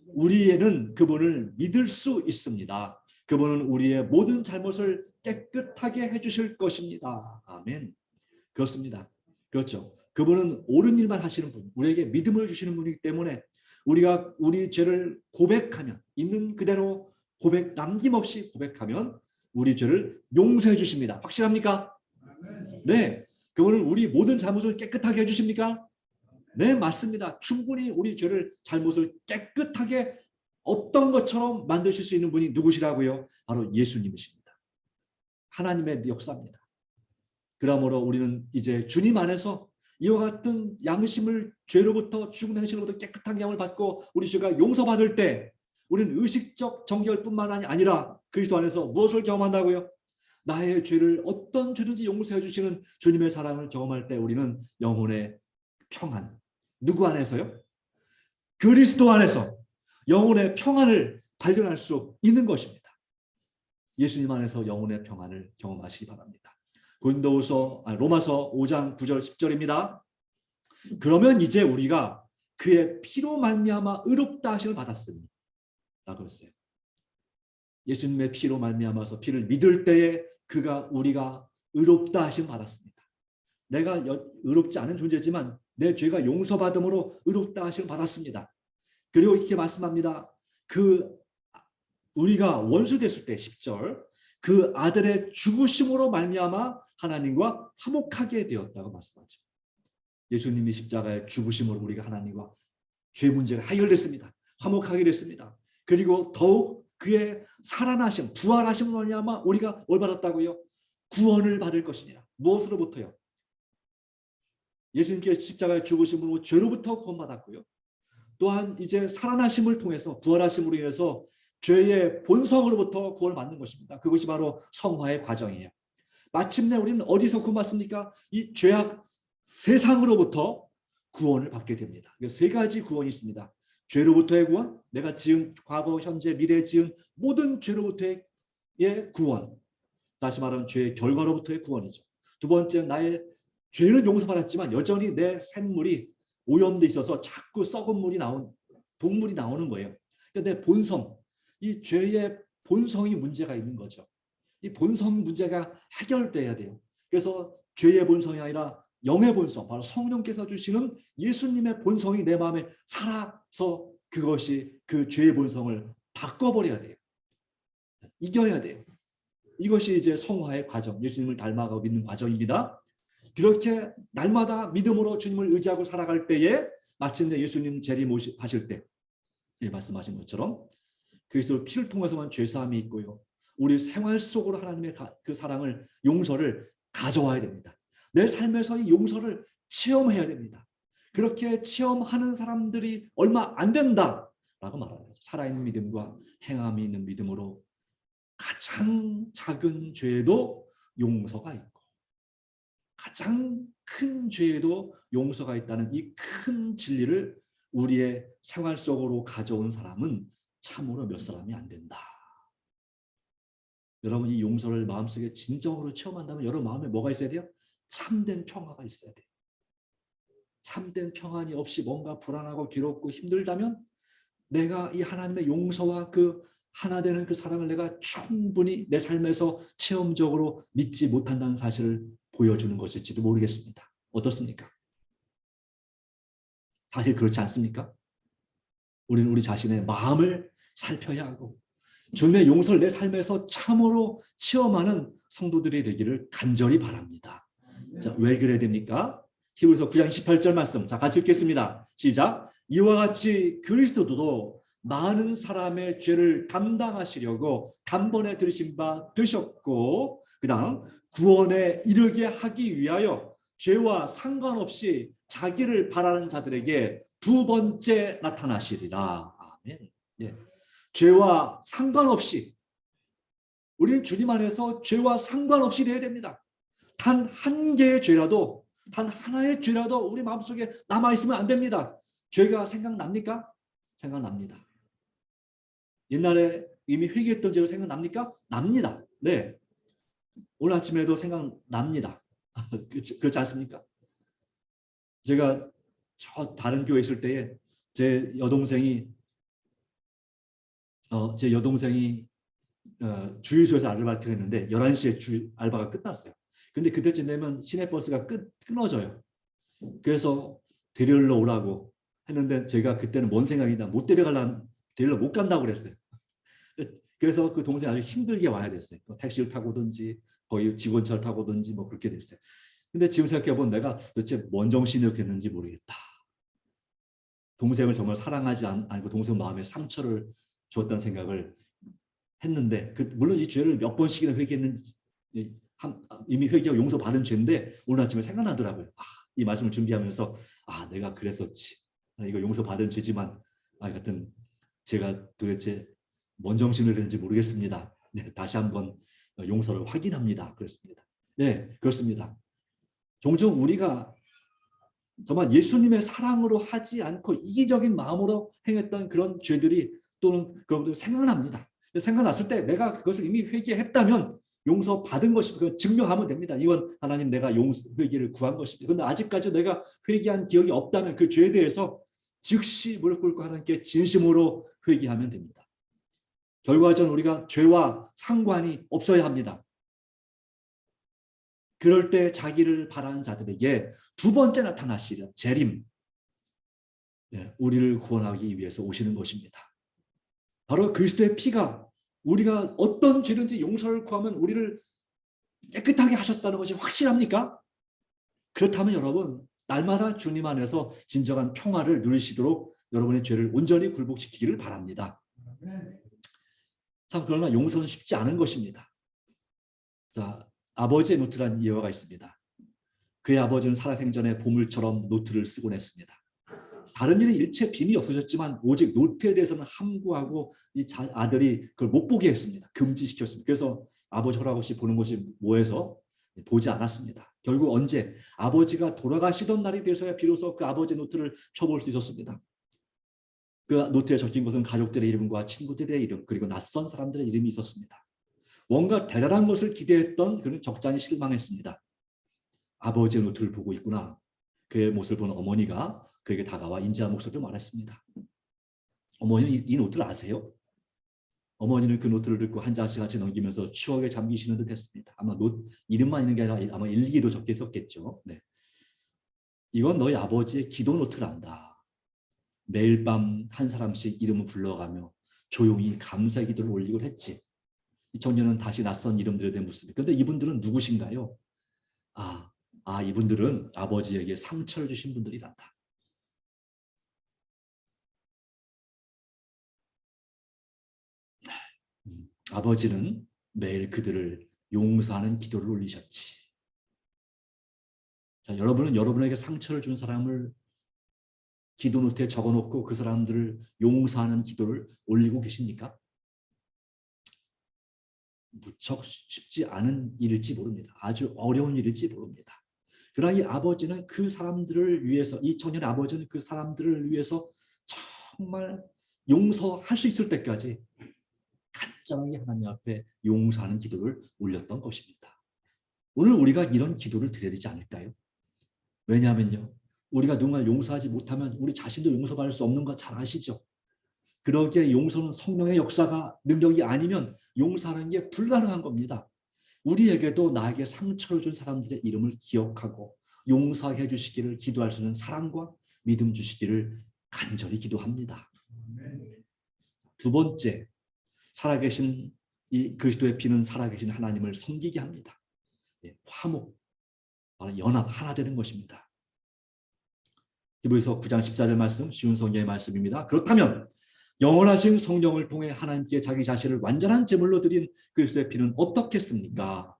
우리는 그분을 믿을 수 있습니다. 그분은 우리의 모든 잘못을 깨끗하게 해주실 것입니다. 아멘. 그렇습니다. 그렇죠. 그분은 옳은 일만 하시는 분, 우리에게 믿음을 주시는 분이기 때문에 우리가 우리 죄를 고백하면, 있는 그대로 남김없이 고백하면 우리 죄를 용서해 주십니다. 확실합니까? 네. 그분은 우리 모든 잘못을 깨끗하게 해주십니까? 네, 맞습니다. 충분히 우리 죄를, 잘못을 깨끗하게 없던 것처럼 만드실 수 있는 분이 누구시라고요? 바로 예수님이십니다. 하나님의 역사입니다. 그러므로 우리는 이제 주님 안에서 이와 같은 양심을, 죄로부터, 죽은 행실로부터 깨끗한 양을 받고 우리 죄가 용서받을 때 우리는 의식적 정결뿐만 아니라 그리스도 안에서 무엇을 경험한다고요? 나의 죄를, 어떤 죄든지 용서해 주시는 주님의 사랑을 경험할 때 우리는 영혼의 평안, 누구 안에서요? 그리스도 안에서 영혼의 평안을 발견할 수 있는 것입니다. 예수님 안에서 영혼의 평안을 경험하시기 바랍니다. 로마서 5장 9절 10절입니다. 그러면 이제 우리가 그의 피로 말미암아 의롭다 하심을 받았으니 라고 했어요. 예수님의 피로 말미암아서 피를 믿을 때에 우리가 의롭다 하심을 받았습니다. 내가 의롭지 않은 존재지만 내 죄가 용서받음으로 의롭다 하심을 받았습니다. 그리고 이렇게 말씀합니다. 우리가 원수 됐을 때 10절 그 아들의 죽으심으로 말미암아 하나님과 화목하게 되었다고 말씀하죠. 예수님이 십자가의 죽으심으로 우리가 하나님과 죄 문제가 해결됐습니다. 화목하게 됐습니다. 그리고 더욱 그의 살아나심, 부활하심으로 말미암아 우리가 뭘 받았다고요? 구원을 받을 것이니라. 무엇으로부터요? 예수님께서 십자가에 죽으심으로 죄로부터 구원받았고요. 또한 이제 살아나심을 통해서 부활하심으로 인해서 죄의 본성으로부터 구원을 받는 것입니다. 그것이 바로 성화의 과정이에요. 마침내 우리는 어디서 구원받습니까? 이 죄악 세상으로부터 구원을 받게 됩니다. 세 가지 구원이 있습니다. 죄로부터의 구원, 내가 지은 과거, 현재, 미래 지은 모든 죄로부터의 구원. 다시 말하면 죄의 결과로부터의 구원이죠. 두 번째, 나의 죄는 용서받았지만 여전히 내 샘물이 오염돼 있어서 자꾸 썩은 물이 동물이 나오는 거예요. 그러니까 내 본성, 이 죄의 본성이 문제가 있는 거죠. 이 본성 문제가 해결돼야 돼요. 그래서 죄의 본성이 아니라 영의 본성, 바로 성령께서 주시는 예수님의 본성이 내 마음에 살아서 그것이 그 죄의 본성을 바꿔버려야 돼요. 이겨야 돼요. 이것이 이제 성화의 과정, 예수님을 닮아가고 믿는 과정입니다. 그렇게 날마다 믿음으로 주님을 의지하고 살아갈 때에 마침내 예수님 재림하실 때 말씀하신 것처럼 그리스도 피를 통해서만 죄사함이 있고요. 우리 생활 속으로 하나님의 그 사랑을, 용서를 가져와야 됩니다. 내 삶에서 이 용서를 체험해야 됩니다. 그렇게 체험하는 사람들이 얼마 안 된다라고 말하는 거죠. 살아있는 믿음과 행함이 있는 믿음으로 가장 작은 죄에도 용서가 있고 가장 큰 죄에도 용서가 있다는 이 큰 진리를 우리의 생활 속으로 가져온 사람은 참으로 몇 사람이 안 된다. 여러분, 이 용서를 마음속에 진정으로 체험한다면 여러분 마음에 뭐가 있어야 돼요? 참된 평화가 있어야 돼요. 참된 평안이 없이 뭔가 불안하고 괴롭고 힘들다면 내가 이 하나님의 용서와 그 하나 되는 그 사랑을 내가 충분히 내 삶에서 체험적으로 믿지 못한다는 사실을 보여주는 것일지도 모르겠습니다. 어떻습니까? 사실 그렇지 않습니까? 우리는 우리 자신의 마음을 살펴야 하고 주님의 용서를 내 삶에서 참으로 체험하는 성도들이 되기를 간절히 바랍니다. 자, 왜 그래야 됩니까? 히브리서 9장 18절 말씀. 자, 같이 읽겠습니다. 시작. 이와 같이 그리스도도 많은 사람의 죄를 담당하시려고 단번에 들으신 바 되셨고, 그 다음 구원에 이르게 하기 위하여 죄와 상관없이 자기를 바라는 자들에게 두 번째 나타나시리라. 아멘. 예. 죄와 상관없이, 우리는 주님 안에서 죄와 상관없이 돼야 됩니다. 단 한 개의 죄라도, 단 하나의 죄라도 우리 마음속에 남아있으면 안 됩니다. 죄가 생각납니까? 생각납니다. 옛날에 이미 회개했던 죄로 생각납니까? 납니다. 네. 오늘 아침에도 생각납니다. 그렇지 않습니까? 제가 저 다른 교회에 있을 때에 제 여동생이 주유소에서 아르바이트를 했는데 11시에 알바가 끝났어요. 근데 그때쯤 되면 시내버스가 끊어져요. 그래서 데리러 오라고 했는데 제가 그때는 뭔 생각이냐, 데리러 못 간다고 그랬어요. 그래서 그 동생이 아주 힘들게 와야 됐어요. 택시를 타고 오든지 거의 직원차를 타고 오든지 뭐 그렇게 됐어요. 근데 지금 생각해보면 내가 도대체 뭔 정신을 했는지 모르겠다. 동생을 정말 사랑하지 않고 동생 마음에 상처를 주었다는 생각을 했는데, 물론 이 죄를 몇 번씩이나 회개했는지, 이미 회개하고 용서받은 죄인데 오늘 아침에 생각나더라고요. 이 말씀을 준비하면서 내가 그랬었지. 이거 용서받은 죄지만 하여튼 제가 도대체 뭔 정신을 했는지 모르겠습니다. 네, 다시 한번 용서를 확인합니다. 그렇습니다. 네, 그렇습니다. 종종 우리가 정말 예수님의 사랑으로 하지 않고 이기적인 마음으로 행했던 그런 죄들이 또는 그런 것들이 생각납니다. 생각났을 때 내가 그것을 이미 회개했다면 용서받은 것이고 증명하면 됩니다. 이건 하나님 내가 회개를 구한 것입니다. 그런데 아직까지 내가 회개한 기억이 없다면 그 죄에 대해서 즉시 무릎 꿇고 하나님께 진심으로 회개하면 됩니다. 결과적으로 우리가 죄와 상관이 없어야 합니다. 그럴 때 자기를 바라는 자들에게 두 번째 나타나시려 재림, 우리를 구원하기 위해서 오시는 것입니다. 바로 그리스도의 피가 우리가 어떤 죄든지 용서를 구하면 우리를 깨끗하게 하셨다는 것이 확실합니까? 그렇다면 여러분 날마다 주님 안에서 진정한 평화를 누리시도록 여러분의 죄를 온전히 굴복시키기를 바랍니다. 참 그러나 용서는 쉽지 않은 것입니다. 자, 아버지의 노트라는 예화가 있습니다. 그의 아버지는 살아생전에 보물처럼 노트를 쓰곤 했습니다. 다른 일에 일체 빈이 없어졌지만 오직 노트에 대해서는 함구하고 아들이 그걸 못 보게 했습니다. 금지시켰습니다. 그래서 아버지 허락 없이 보는 것이 뭐해서 보지 않았습니다. 결국 언제 아버지가 돌아가시던 날이 돼서야 비로소 그 아버지의 노트를 펴볼 수 있었습니다. 그 노트에 적힌 것은 가족들의 이름과 친구들의 이름 그리고 낯선 사람들의 이름이 있었습니다. 뭔가 대단한 것을 기대했던 그는 적잖이 실망했습니다. 아버지의 노트를 보고 있구나. 그의 모습을 본 어머니가 그에게 다가와 인자한 목소리로 말했습니다. 어머니는 이 노트를 아세요? 어머니는 그 노트를 듣고 한 장씩 같이 넘기면서 추억에 잠기시는 듯 했습니다. 아마 이름만 있는 게 아니라 아마 일기도 적혀 있었겠죠. 네. 이건 너희 아버지의 기도 노트란다. 매일 밤 한 사람씩 이름을 불러가며 조용히 감사 기도를 올리곤 했지. 이 청년은 다시 낯선 이름들에 대해 묻습니다. 그런데 이분들은 누구신가요? 이분들은 아버지에게 상처를 주신 분들이란다. 아버지는 매일 그들을 용서하는 기도를 올리셨지. 자, 여러분은 여러분에게 상처를 준 사람을 기도 노트에 적어놓고 그 사람들을 용서하는 기도를 올리고 계십니까? 무척 쉽지 않은 일일지 모릅니다. 아주 어려운 일일지 모릅니다. 그러나 이 아버지는 그 사람들을 위해서, 이 청년의 아버지는 그 사람들을 위해서 정말 용서할 수 있을 때까지 간절하게 하나님 앞에 용서하는 기도를 올렸던 것입니다. 오늘 우리가 이런 기도를 드려야 되지 않을까요? 왜냐하면요, 우리가 누군가를 용서하지 못하면 우리 자신도 용서받을 수 없는 거 잘 아시죠? 그러기에 용서는 성령의 역사가 능력이 아니면 용서하는 게 불가능한 겁니다. 우리에게도 나에게 상처를 준 사람들의 이름을 기억하고 용서해 주시기를 기도할 수 있는 사랑과 믿음 주시기를 간절히 기도합니다. 두 번째, 살아계신 이 그리스도의 피는 살아계신 하나님을 섬기게 합니다. 화목, 연합, 하나 되는 것입니다. 히브리서 9장 14절 말씀, 쉬운 성경의 말씀입니다. 그렇다면 영원하신 성령을 통해 하나님께 자기 자신을 완전한 제물로 드린 그리스도의 피는 어떻겠습니까?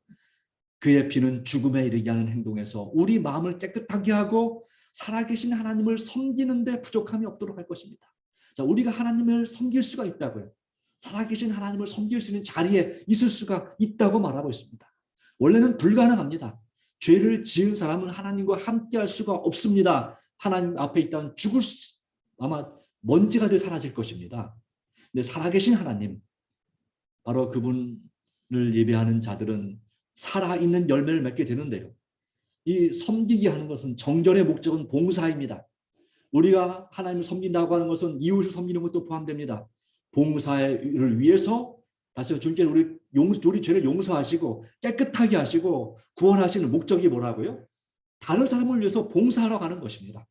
그의 피는 죽음에 이르게 하는 행동에서 우리 마음을 깨끗하게 하고 살아계신 하나님을 섬기는 데 부족함이 없도록 할 것입니다. 자, 우리가 하나님을 섬길 수가 있다고요. 살아계신 하나님을 섬길 수 있는 자리에 있을 수가 있다고 말하고 있습니다. 원래는 불가능합니다. 죄를 지은 사람은 하나님과 함께할 수가 없습니다. 하나님 앞에 있다는 아마 먼지가 돼 사라질 것입니다. 근데 살아계신 하나님, 바로 그분을 예배하는 자들은 살아있는 열매를 맺게 되는데요. 이 섬기게 하는 것은 정결의 목적은 봉사입니다. 우리가 하나님을 섬긴다고 하는 것은 이웃을 섬기는 것도 포함됩니다. 봉사를 위해서 다시 주님께서 우리 죄를 용서하시고 깨끗하게 하시고 구원하시는 목적이 뭐라고요? 다른 사람을 위해서 봉사하러 가는 것입니다.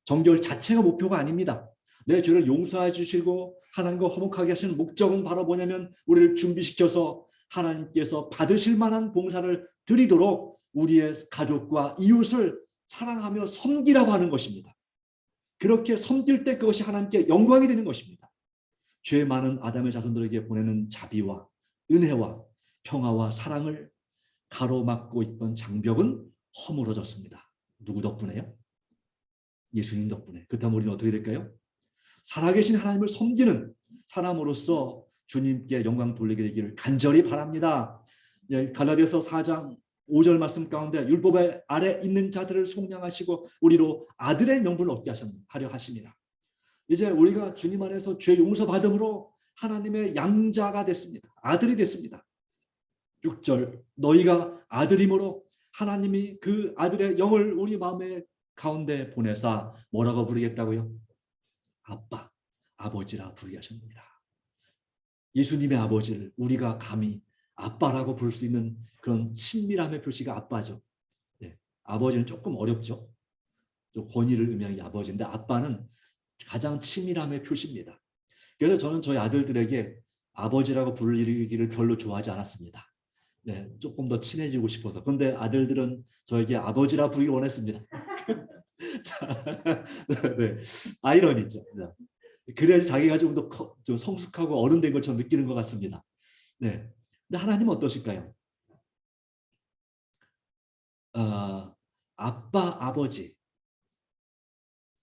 정결 자체가 목표가 아닙니다. 내 죄를 용서해 주시고 하나님과 화목하게 하시는 목적은 바로 뭐냐면 우리를 준비시켜서 하나님께서 받으실 만한 봉사를 드리도록 우리의 가족과 이웃을 사랑하며 섬기라고 하는 것입니다. 그렇게 섬길 때 그것이 하나님께 영광이 되는 것입니다. 죄 많은 아담의 자손들에게 보내는 자비와 은혜와 평화와 사랑을 가로막고 있던 장벽은 허물어졌습니다. 누구 덕분에요? 예수님 덕분에. 그렇다면 우리는 어떻게 될까요? 살아계신 하나님을 섬기는 사람으로서 주님께 영광 돌리게 되기를 간절히 바랍니다. 갈라디아서 4장 5절 말씀 가운데 율법의 아래 있는 자들을 속량하시고 우리로 아들의 명분을 얻게 하려 하십니다. 이제 우리가 주님 안에서 죄 용서받음으로 하나님의 양자가 됐습니다. 아들이 됐습니다. 6절 너희가 아들이므로 하나님이 그 아들의 영을 우리 마음의 가운데 보내사 뭐라고 부르겠다고요? 아빠, 아버지라 부르게 하셨습니다. 예수님의 아버지를 우리가 감히 아빠라고 부를 수 있는 그런 친밀함의 표시가 아빠죠. 네, 아버지는 조금 어렵죠. 좀 권위를 의미하는 게 아버지인데 아빠는 가장 친밀함의 표시입니다. 그래서 저는 저희 아들들에게 아버지라고 부르기를 별로 좋아하지 않았습니다. 네, 조금 더 친해지고 싶어서. 그런데 아들들은 저에게 아버지라 부르기 원했습니다. 자, 네, 아이러니죠. 그래야지 자기가 좀 더 성숙하고 어른된 것처럼 느끼는 것 같습니다. 네, 근데 하나님은 어떠실까요? 아빠, 아버지,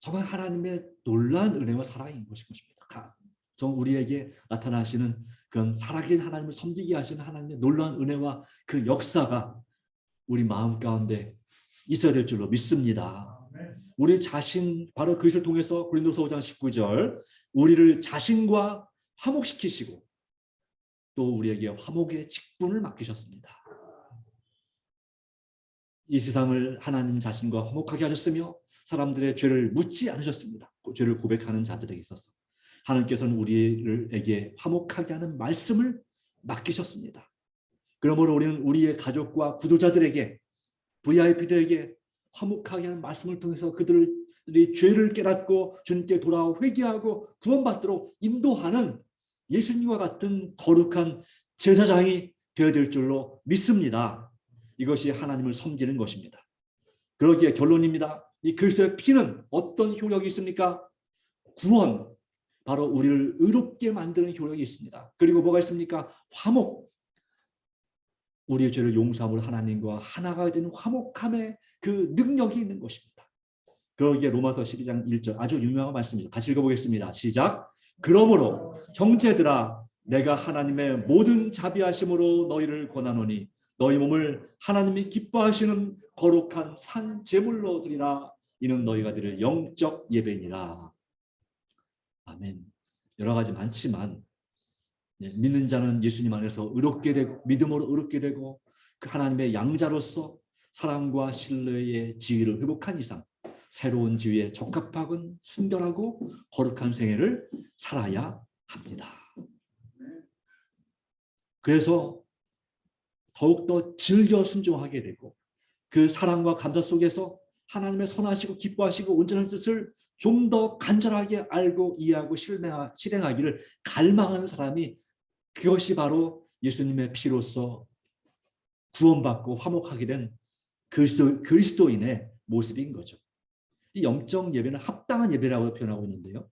정말 하나님의 놀라운 은혜와 사랑인 것입니다. 정 우리에게 나타나시는 그런 살아계신 하나님을 섬기게 하시는 하나님의 놀라운 은혜와 그 역사가 우리 마음 가운데 있어야 될 줄로 믿습니다. 우리 자신, 바로 그것을 통해서 고린도서 5장 19절, 우리를 자신과 화목시키시고 또 우리에게 화목의 직분을 맡기셨습니다. 이 세상을 하나님 자신과 화목하게 하셨으며 사람들의 죄를 묻지 않으셨습니다. 죄를 고백하는 자들에게 있어서 하나님께서는 우리에게 화목하게 하는 말씀을 맡기셨습니다. 그러므로 우리는 우리의 가족과 구도자들에게, VIP들에게 화목하게 하는 말씀을 통해서 그들이 죄를 깨닫고 주님께 돌아와 회개하고 구원받도록 인도하는 예수님과 같은 거룩한 제사장이 되어야 될 줄로 믿습니다. 이것이 하나님을 섬기는 것입니다. 그러기에 결론입니다. 이 그리스도의 피는 어떤 효력이 있습니까? 구원, 바로 우리를 의롭게 만드는 효력이 있습니다. 그리고 뭐가 있습니까? 화목, 우리의 죄를 용서함으로 하나님과 하나가 되는 화목함의 그 능력이 있는 것입니다. 그러기에 로마서 12장 1절 아주 유명한 말씀입니다. 같이 읽어보겠습니다. 시작. 그러므로 형제들아 내가 하나님의 모든 자비하심으로 너희를 권하노니 너희 몸을 하나님이 기뻐하시는 거룩한 산 제물로 드리라. 이는 너희가 드릴 영적 예배니라. 아멘. 여러 가지 많지만 믿는 자는 예수님 안에서 의롭게 되고 믿음으로 의롭게 되고 그 하나님의 양자로서 사랑과 신뢰의 지위를 회복한 이상 새로운 지위에 적합하고 순결하고 거룩한 생애를 살아야 합니다. 그래서 더욱더 즐겨 순종하게 되고 그 사랑과 감사 속에서 하나님의 선하시고 기뻐하시고 온전한 뜻을 좀 더 간절하게 알고 이해하고 실행하기를 갈망하는 사람이, 그것이 바로 예수님의 피로서 구원받고 화목하게 된 그리스도인의 모습인 거죠. 이 영적 예배는 합당한 예배라고 표현하고 있는데요.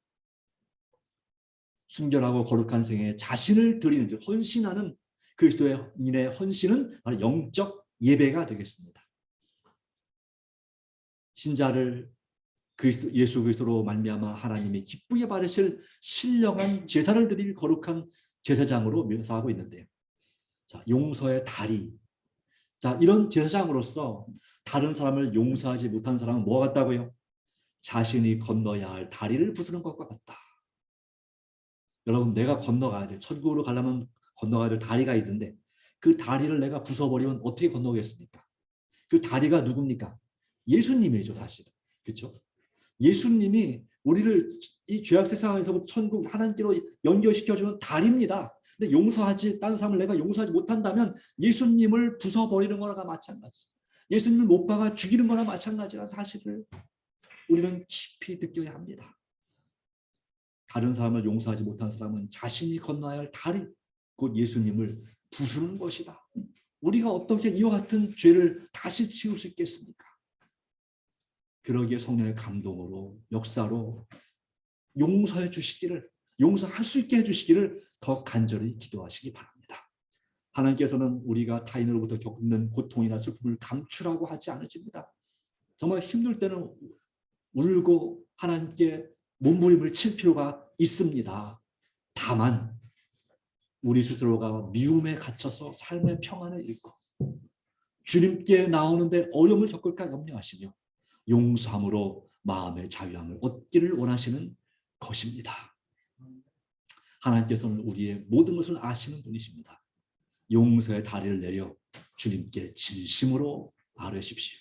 순결하고 거룩한 생에 자신을 드리는, 헌신하는 그리스도인의 헌신은 바로 영적 예배가 되겠습니다. 신자를 예수 그리스도로 말미암아 하나님이 기쁘게 받으실 신령한 제사를 드릴 거룩한 제사장으로 묘사하고 있는데요. 자, 용서의 다리. 자, 이런 제사장으로서 다른 사람을 용서하지 못한 사람은 뭐 같다고요? 자신이 건너야 할 다리를 부수는 것과 같다. 여러분, 내가 건너가야 돼. 천국으로 가려면 건너가야 될 다리가 있는데 그 다리를 내가 부숴버리면 어떻게 건너겠습니까? 그 다리가 누굽니까? 예수님이죠, 사실은. 그렇죠? 예수님이 우리를 이 죄악 세상에서 천국 하나님께로 연결시켜주는 다리입니다. 근데 다른 사람을 내가 용서하지 못한다면 예수님을 부숴버리는 거나 마찬가지. 예수님을 못 박아 죽이는 거나 마찬가지라는 사실을 우리는 깊이 느껴야 합니다. 다른 사람을 용서하지 못한 사람은 자신이 건너야 할 다리, 곧 예수님을 부수는 것이다. 우리가 어떻게 이와 같은 죄를 다시 치울 수 있겠습니까? 그러기에 성령의 감동으로, 역사로 용서해 주시기를, 용서할 수 있게 해주시기를 더 간절히 기도하시기 바랍니다. 하나님께서는 우리가 타인으로부터 겪는 고통이나 슬픔을 감추라고 하지 않으십니다. 정말 힘들 때는 울고 하나님께 몸부림을 칠 필요가 있습니다. 다만 우리 스스로가 미움에 갇혀서 삶의 평안을 잃고 주님께 나오는데 어려움을 겪을까 염려하시며 용서함으로 마음의 자유함을 얻기를 원하시는 것입니다. 하나님께서는 우리의 모든 것을 아시는 분이십니다. 용서의 다리를 내려 주님께 진심으로 아뢰십시오.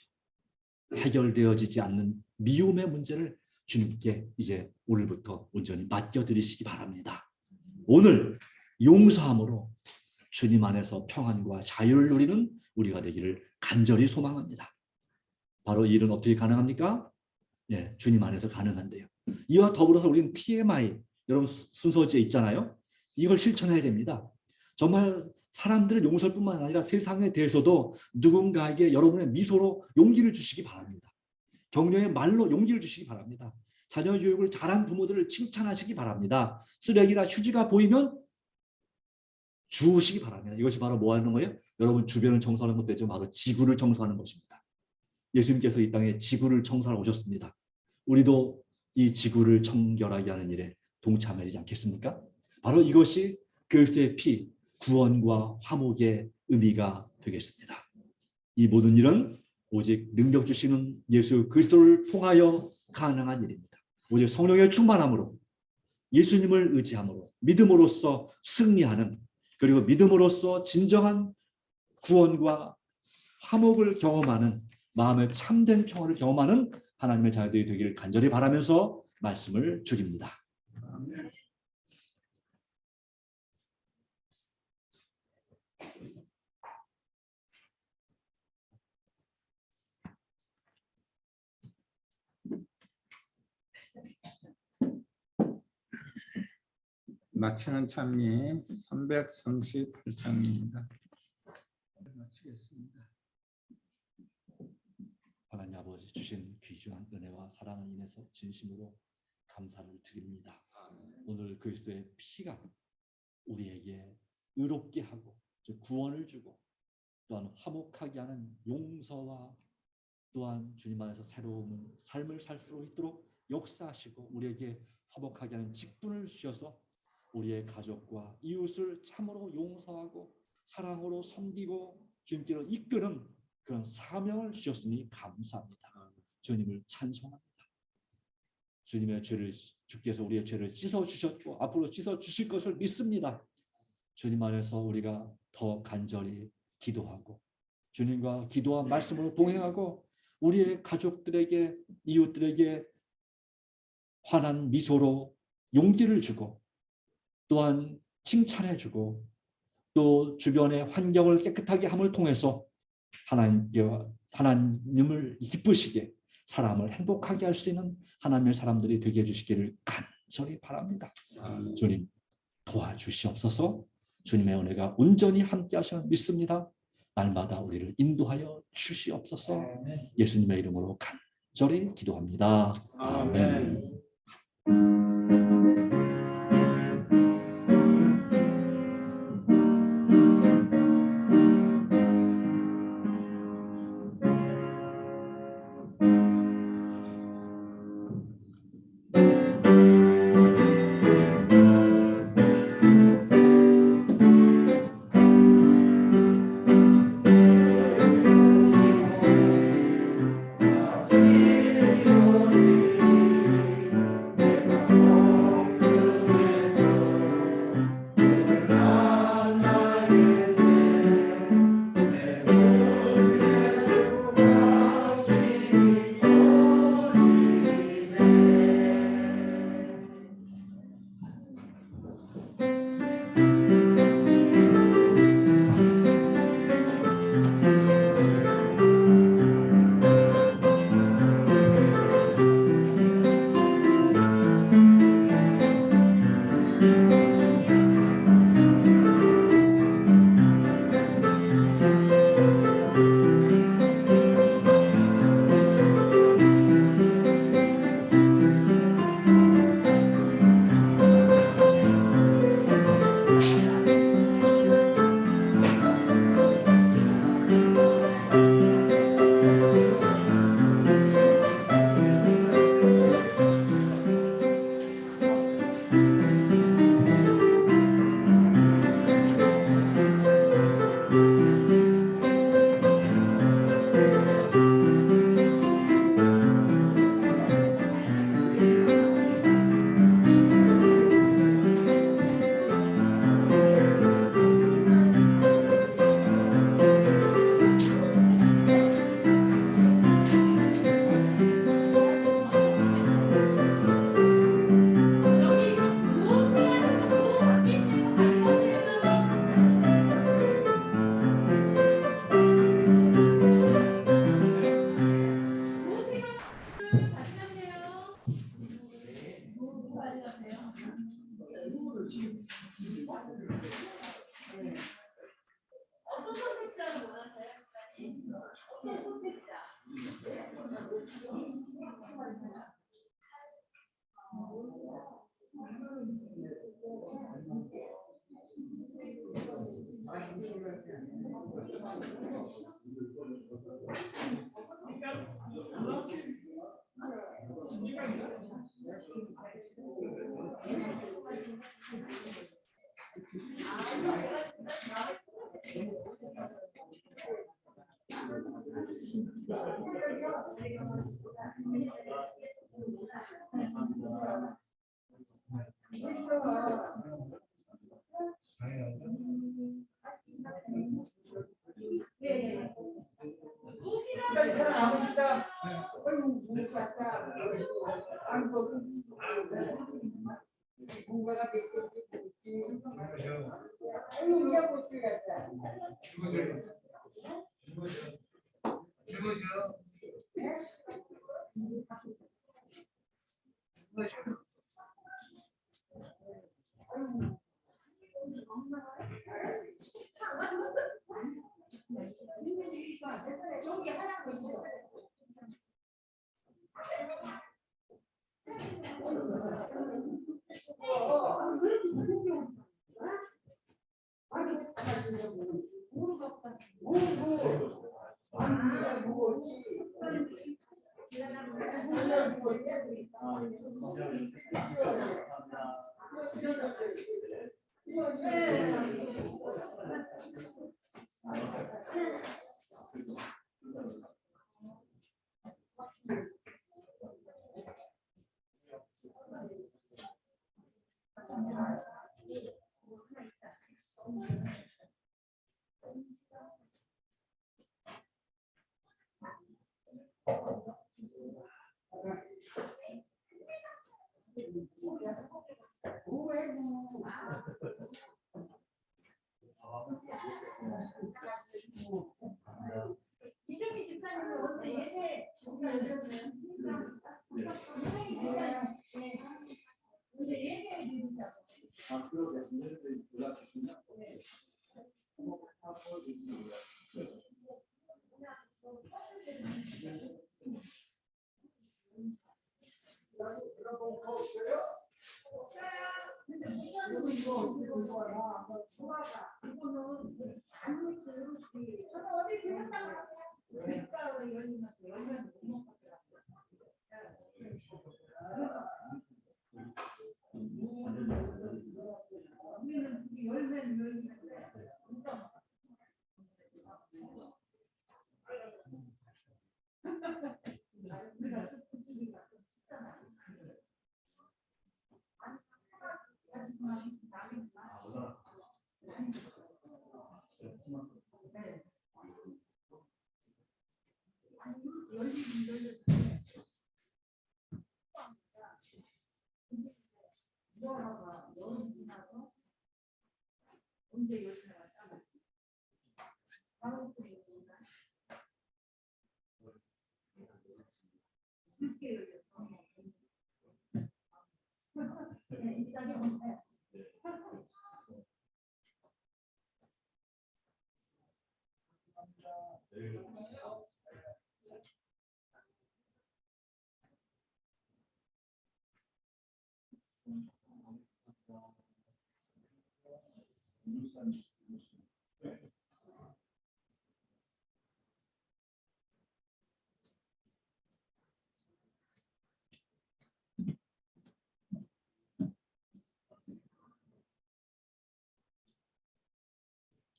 해결되어지지 않는 미움의 문제를 주님께 이제 오늘부터 온전히 맡겨드리시기 바랍니다. 오늘 용서함으로 주님 안에서 평안과 자유를 누리는 우리가 되기를 간절히 소망합니다. 바로 이 일은 어떻게 가능합니까? 예, 주님 안에서 가능한데요. 이와 더불어서 우리는 TMI, 여러분 순서지에 있잖아요. 이걸 실천해야 됩니다. 정말 사람들의 용서뿐만 아니라 세상에 대해서도 누군가에게 여러분의 미소로 용기를 주시기 바랍니다. 격려의 말로 용기를 주시기 바랍니다. 자녀 교육을 잘한 부모들을 칭찬하시기 바랍니다. 쓰레기나 휴지가 보이면 주우시기 바랍니다. 이것이 바로 뭐 하는 거예요? 여러분 주변을 청소하는 것도 되지만 바로 지구를 청소하는 것입니다. 예수님께서 이 땅에 지구를 청소하러 오셨습니다. 우리도 이 지구를 청결하게 하는 일에 동참하지 않겠습니까? 바로 이것이 그리스도의 피, 구원과 화목의 의미가 되겠습니다. 이 모든 일은 오직 능력 주시는 예수 그리스도를 통하여 가능한 일입니다. 오직 성령의 충만함으로, 예수님을 의지함으로, 믿음으로써 승리하는, 그리고 믿음으로써 진정한 구원과 화목을 경험하는, 마음의 참된 평화를 경험하는 하나님의 자녀들이 되기를 간절히 바라면서 말씀을 드립니다. 마치는 찬미 338장입니다. 마치겠습니다. 하나님 아버지 주신 귀중한 은혜와 사랑을 인해서 진심으로 감사를 드립니다. 오늘 그리스도의 피가 우리에게 의롭게 하고 구원을 주고 또한 화목하게 하는 용서와 또한 주님 안에서 새로운 삶을 살 수 있도록 역사하시고 우리에게 화목하게 하는 직분을 주셔서 우리의 가족과 이웃을 참으로 용서하고 사랑으로 섬기고 주님께로 이끄는 그런 사명을 주셨으니 감사합니다. 주님을 찬송합니다. 주님의 죄를, 주께서 우리의 죄를 씻어주셨고 앞으로 씻어주실 것을 믿습니다. 주님 안에서 우리가 더 간절히 기도하고 주님과 기도와 말씀으로 동행하고 우리의 가족들에게 이웃들에게 환한 미소로 용기를 주고 또한 칭찬해주고 또 주변의 환경을 깨끗하게 함을 통해서 하나님을 기쁘시게 사람을 행복하게 할 수 있는 하나님의 사람들이 되게 해주시기를 간절히 바랍니다. 주님 도와주시옵소서. 주님의 은혜가 온전히 함께 하시는 믿습니다. 날마다 우리를 인도하여 주시옵소서. 예수님의 이름으로 간절히 기도합니다. 아멘.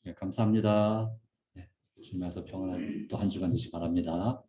네, 감사합니다. 네, 주님께서 평안한 또 한 주간 되시기 바랍니다.